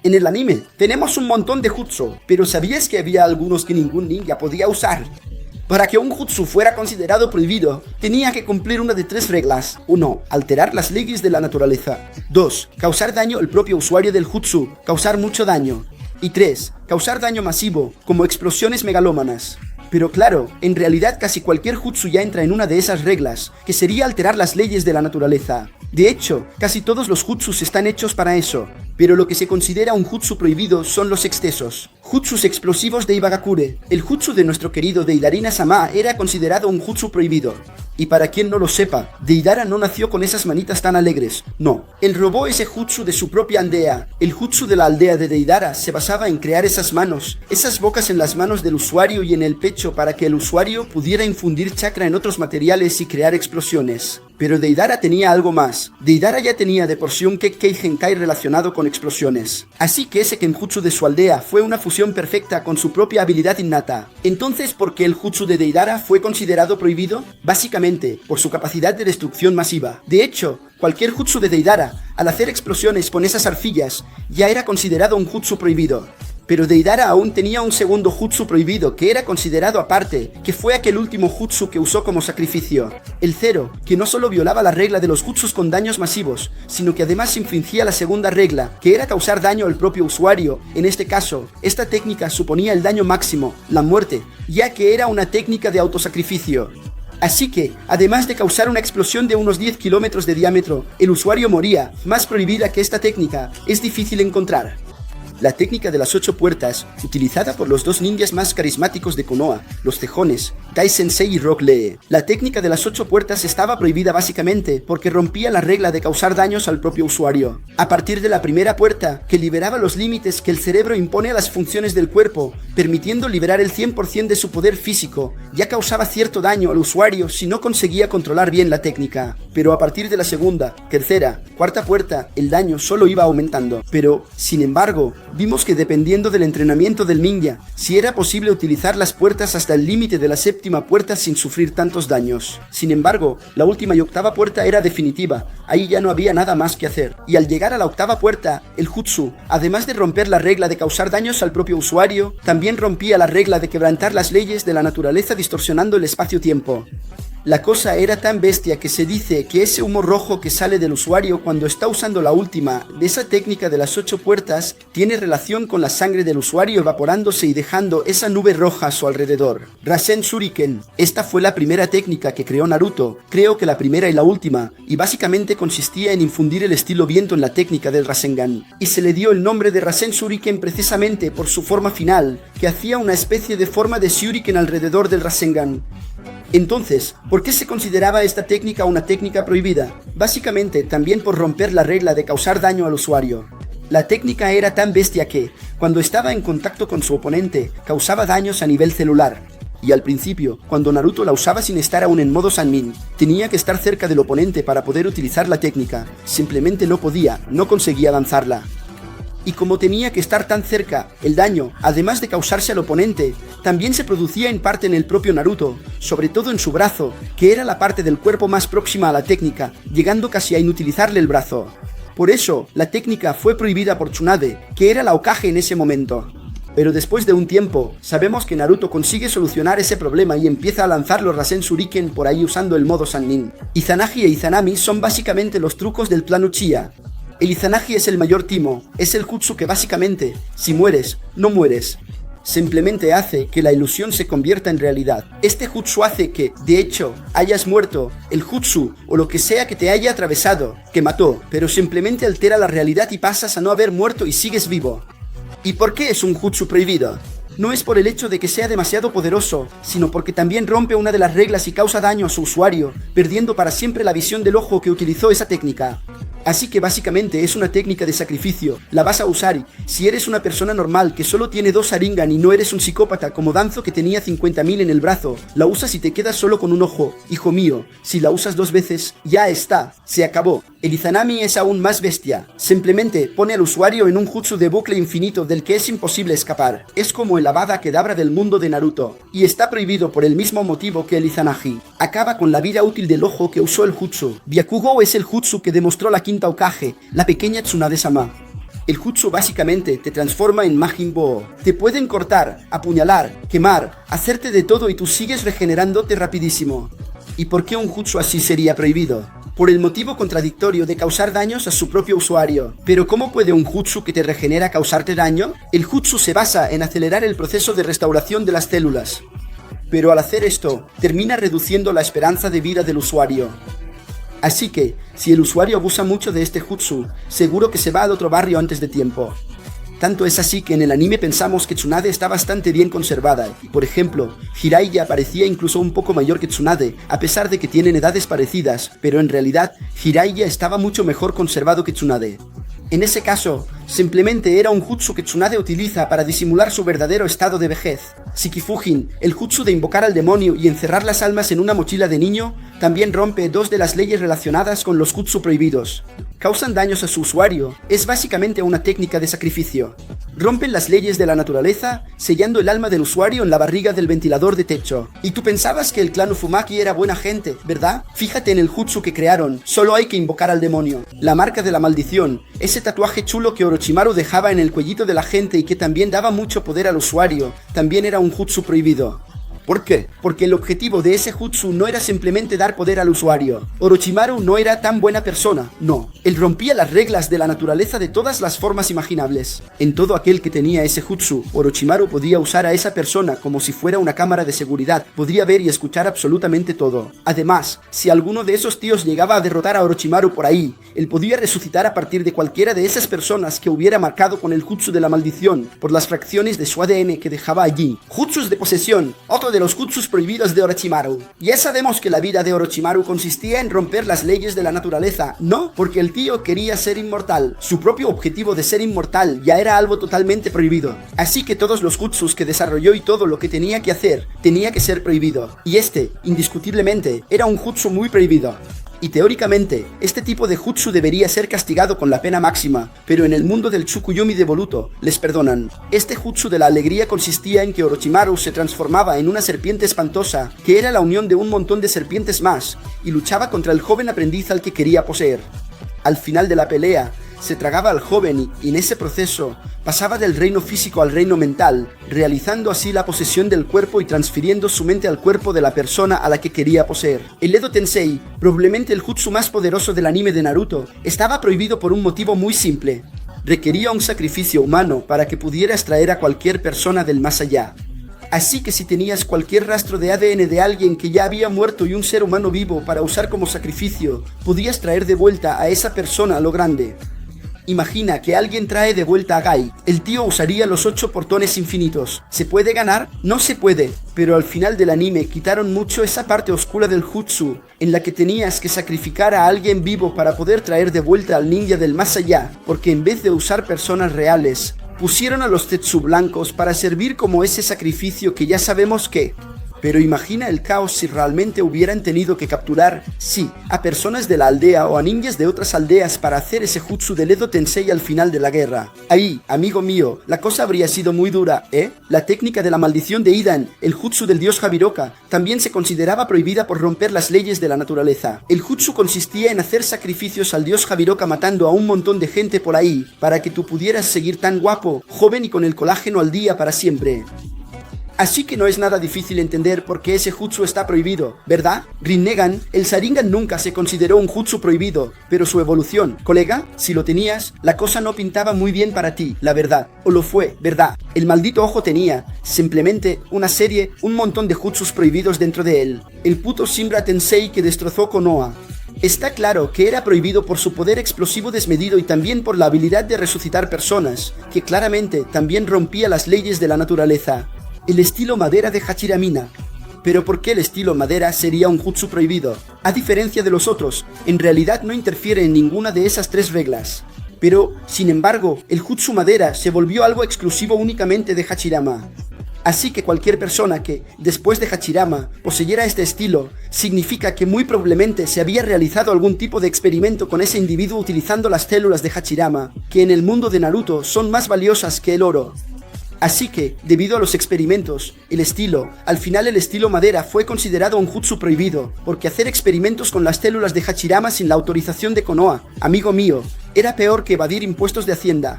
En el anime tenemos un montón de jutsu, pero ¿sabías que había algunos que ningún ninja podía usar? Para que un jutsu fuera considerado prohibido, tenía que cumplir una de 3 reglas. 1. Alterar las leyes de la naturaleza. 2. Causar daño al propio usuario del jutsu, causar mucho daño. Y 3. Causar daño masivo, como explosiones megalómanas. Pero claro, en realidad casi cualquier jutsu ya entra en una de esas reglas, que sería alterar las leyes de la naturaleza. De hecho, casi todos los jutsus están hechos para eso, pero lo que se considera un jutsu prohibido son los excesos. Jutsus explosivos de Ibagakure. El jutsu de nuestro querido Deidarina-sama era considerado un jutsu prohibido. Y para quien no lo sepa, Deidara no nació con esas manitas tan alegres. No, él robó ese jutsu de su propia aldea. El jutsu de la aldea de Deidara se basaba en crear esas manos, esas bocas en las manos del usuario y en el pecho para que el usuario pudiera infundir chakra en otros materiales y crear explosiones. Pero Deidara tenía algo más. Deidara ya tenía de por sí un Kekkei Genkai relacionado con explosiones. Así que ese Kenjutsu de su aldea fue una fusión perfecta con su propia habilidad innata. Entonces, ¿por qué el jutsu de Deidara fue considerado prohibido? Básicamente, por su capacidad de destrucción masiva. De hecho, cualquier jutsu de Deidara, al hacer explosiones con esas arcillas, ya era considerado un jutsu prohibido. Pero Deidara aún tenía un segundo jutsu prohibido que era considerado aparte, que fue aquel último jutsu que usó como sacrificio. El Zero, que no solo violaba la regla de los jutsus con daños masivos, sino que además infringía la segunda regla, que era causar daño al propio usuario. En este caso, esta técnica suponía el daño máximo, la muerte, ya que era una técnica de autosacrificio. Así que, además de causar una explosión de unos 10 kilómetros de diámetro, el usuario moría. Más prohibida que esta técnica, es difícil encontrar. La técnica de las 8 puertas, utilizada por los 2 ninjas más carismáticos de Konoha, los tejones, Dai Sensei y Rock Lee. La técnica de las 8 puertas estaba prohibida básicamente porque rompía la regla de causar daños al propio usuario. A partir de la primera puerta, que liberaba los límites que el cerebro impone a las funciones del cuerpo, permitiendo liberar el 100% de su poder físico, ya causaba cierto daño al usuario si no conseguía controlar bien la técnica. Pero a partir de la segunda, tercera, cuarta puerta, el daño solo iba aumentando. Pero, sin embargo, vimos que dependiendo del entrenamiento del ninja, si era posible utilizar las puertas hasta el límite de la séptima puerta sin sufrir tantos daños. Sin embargo, la última y octava puerta era definitiva, ahí ya no había nada más que hacer. Y al llegar a la octava puerta, el jutsu, además de romper la regla de causar daños al propio usuario, también rompía la regla de quebrantar las leyes de la naturaleza distorsionando el espacio-tiempo. La cosa era tan bestia que se dice que ese humo rojo que sale del usuario cuando está usando la última de esa técnica de las 8 puertas tiene relación con la sangre del usuario evaporándose y dejando esa nube roja a su alrededor. Rasen Shuriken. Esta fue la primera técnica que creó Naruto, creo que la primera y la última, y básicamente consistía en infundir el estilo viento en la técnica del Rasengan. Y se le dio el nombre de Rasen Shuriken precisamente por su forma final, que hacía una especie de forma de Shuriken alrededor del Rasengan. Entonces, ¿por qué se consideraba esta técnica una técnica prohibida? Básicamente, también por romper la regla de causar daño al usuario. La técnica era tan bestia que, cuando estaba en contacto con su oponente, causaba daños a nivel celular. Y al principio, cuando Naruto la usaba sin estar aún en modo Sannin, tenía que estar cerca del oponente para poder utilizar la técnica. Simplemente no podía, no conseguía lanzarla. Y como tenía que estar tan cerca, el daño, además de causarse al oponente, también se producía en parte en el propio Naruto, sobre todo en su brazo, que era la parte del cuerpo más próxima a la técnica, llegando casi a inutilizarle el brazo. Por eso, la técnica fue prohibida por Tsunade, que era la Hokage en ese momento. Pero después de un tiempo, sabemos que Naruto consigue solucionar ese problema y empieza a lanzar los Rasen Shuriken por ahí usando el modo Sannin. Izanagi e Izanami son básicamente los trucos del plan Uchiha. El Izanagi es el mayor timo, es el jutsu que básicamente, si mueres, no mueres. Simplemente hace que la ilusión se convierta en realidad. Este jutsu hace que, de hecho, hayas muerto, el jutsu o lo que sea que te haya atravesado, que mató, pero simplemente altera la realidad y pasas a no haber muerto y sigues vivo. ¿Y por qué es un jutsu prohibido? No es por el hecho de que sea demasiado poderoso, sino porque también rompe una de las reglas y causa daño a su usuario, perdiendo para siempre la visión del ojo que utilizó esa técnica. Así que básicamente es una técnica de sacrificio, la vas a usar y, si eres una persona normal que solo tiene 2 Sharingan y no eres un psicópata como Danzo que tenía 50.000 en el brazo, la usas y te quedas solo con un ojo. Hijo mío, si la usas 2 veces, ya está, se acabó. El Izanami es aún más bestia, simplemente pone al usuario en un jutsu de bucle infinito del que es imposible escapar. Es como el Avada Kedavra del mundo de Naruto, y está prohibido por el mismo motivo que el Izanagi. Acaba con la vida útil del ojo que usó el jutsu. Byakugo es el jutsu que demostró la quinta Hokage, la pequeña Tsunade-sama. El jutsu básicamente te transforma en Majin Buu. Te pueden cortar, apuñalar, quemar, hacerte de todo y tú sigues regenerándote rapidísimo. ¿Y por qué un jutsu así sería prohibido? Por el motivo contradictorio de causar daños a su propio usuario. Pero ¿cómo puede un jutsu que te regenera causarte daño? El jutsu se basa en acelerar el proceso de restauración de las células. Pero al hacer esto, termina reduciendo la esperanza de vida del usuario. Así que, si el usuario abusa mucho de este jutsu, seguro que se va al otro barrio antes de tiempo. Tanto es así que en el anime pensamos que Tsunade está bastante bien conservada. Por ejemplo, Jiraiya parecía incluso un poco mayor que Tsunade, a pesar de que tienen edades parecidas, pero en realidad, Jiraiya estaba mucho mejor conservado que Tsunade. En ese caso, simplemente era un jutsu que Tsunade utiliza para disimular su verdadero estado de vejez. Shikifujin, el jutsu de invocar al demonio y encerrar las almas en una mochila de niño, también rompe dos de las leyes relacionadas con los jutsu prohibidos. Causan daños a su usuario, es básicamente una técnica de sacrificio. Rompen las leyes de la naturaleza, sellando el alma del usuario en la barriga del ventilador de techo. Y tú pensabas que el clan Uzumaki era buena gente, ¿verdad? Fíjate en el jutsu que crearon, solo hay que invocar al demonio. La marca de la maldición, ese tatuaje chulo que Orochimaru dejaba en el cuellito de la gente y que también daba mucho poder al usuario, también era un jutsu prohibido. ¿Por qué? Porque el objetivo de ese jutsu no era simplemente dar poder al usuario. Orochimaru no era tan buena persona, no. Él rompía las reglas de la naturaleza de todas las formas imaginables. En todo aquel que tenía ese jutsu, Orochimaru podía usar a esa persona como si fuera una cámara de seguridad, podía ver y escuchar absolutamente todo. Además, si alguno de esos tíos llegaba a derrotar a Orochimaru por ahí, él podía resucitar a partir de cualquiera de esas personas que hubiera marcado con el jutsu de la maldición, por las fracciones de su ADN que dejaba allí. Jutsus de posesión, otro de los jutsus prohibidos de Orochimaru. Ya sabemos que la vida de Orochimaru consistía en romper las leyes de la naturaleza, no porque el tío quería ser inmortal. Su propio objetivo de ser inmortal ya era algo totalmente prohibido. Así que todos los jutsus que desarrolló y todo lo que tenía que hacer, tenía que ser prohibido. Y este, indiscutiblemente, era un jutsu muy prohibido. Y teóricamente, este tipo de jutsu debería ser castigado con la pena máxima, pero en el mundo del Tsukuyomi de Boruto, les perdonan. Este jutsu de la alegría consistía en que Orochimaru se transformaba en una serpiente espantosa, que era la unión de un montón de serpientes más, y luchaba contra el joven aprendiz al que quería poseer. Al final de la pelea, se tragaba al joven y en ese proceso pasaba del reino físico al reino mental, realizando así la posesión del cuerpo y transfiriendo su mente al cuerpo de la persona a la que quería poseer. El Edo Tensei, probablemente el jutsu más poderoso del anime de Naruto, estaba prohibido por un motivo muy simple. Requería un sacrificio humano para que pudiera extraer a cualquier persona del más allá. Así que si tenías cualquier rastro de ADN de alguien que ya había muerto y un ser humano vivo para usar como sacrificio, podías traer de vuelta a esa persona a lo grande. Imagina que alguien trae de vuelta a Gai. El tío usaría los 8 portones infinitos. ¿Se puede ganar? No se puede. Pero al final del anime quitaron mucho esa parte oscura del jutsu, en la que tenías que sacrificar a alguien vivo para poder traer de vuelta al ninja del más allá, porque en vez de usar personas reales, pusieron a los Zetsu blancos para servir como ese sacrificio que ya sabemos que... Pero imagina el caos si realmente hubieran tenido que capturar, sí, a personas de la aldea o a ninjas de otras aldeas para hacer ese jutsu del Edo Tensei al final de la guerra. Ahí, amigo mío, la cosa habría sido muy dura, ¿eh? La técnica de la maldición de Idan, el jutsu del dios Habiroka, también se consideraba prohibida por romper las leyes de la naturaleza. El jutsu consistía en hacer sacrificios al dios Habiroka matando a un montón de gente por ahí, para que tú pudieras seguir tan guapo, joven y con el colágeno al día para siempre. Así que no es nada difícil entender por qué ese jutsu está prohibido, ¿verdad? Rinnegan, el Sharingan nunca se consideró un jutsu prohibido, pero su evolución, colega, si lo tenías, la cosa no pintaba muy bien para ti, la verdad, o lo fue, ¿verdad? El maldito ojo tenía, simplemente, un montón de jutsus prohibidos dentro de él. El puto Shinra Tensei que destrozó Konoha. Está claro que era prohibido por su poder explosivo desmedido y también por la habilidad de resucitar personas, que claramente también rompía las leyes de la naturaleza. El estilo madera de Hachiramina. Pero ¿por qué el estilo madera sería un jutsu prohibido? A diferencia de los otros, en realidad no interfiere en ninguna de esas 3 reglas. Pero, sin embargo, el jutsu madera se volvió algo exclusivo únicamente de Hachirama. Así que cualquier persona que, después de Hachirama, poseyera este estilo, significa que muy probablemente se había realizado algún tipo de experimento con ese individuo utilizando las células de Hachirama, que en el mundo de Naruto son más valiosas que el oro. Así que, debido a los experimentos, al final el estilo madera fue considerado un jutsu prohibido, porque hacer experimentos con las células de Hachirama sin la autorización de Konoha, amigo mío, era peor que evadir impuestos de Hacienda.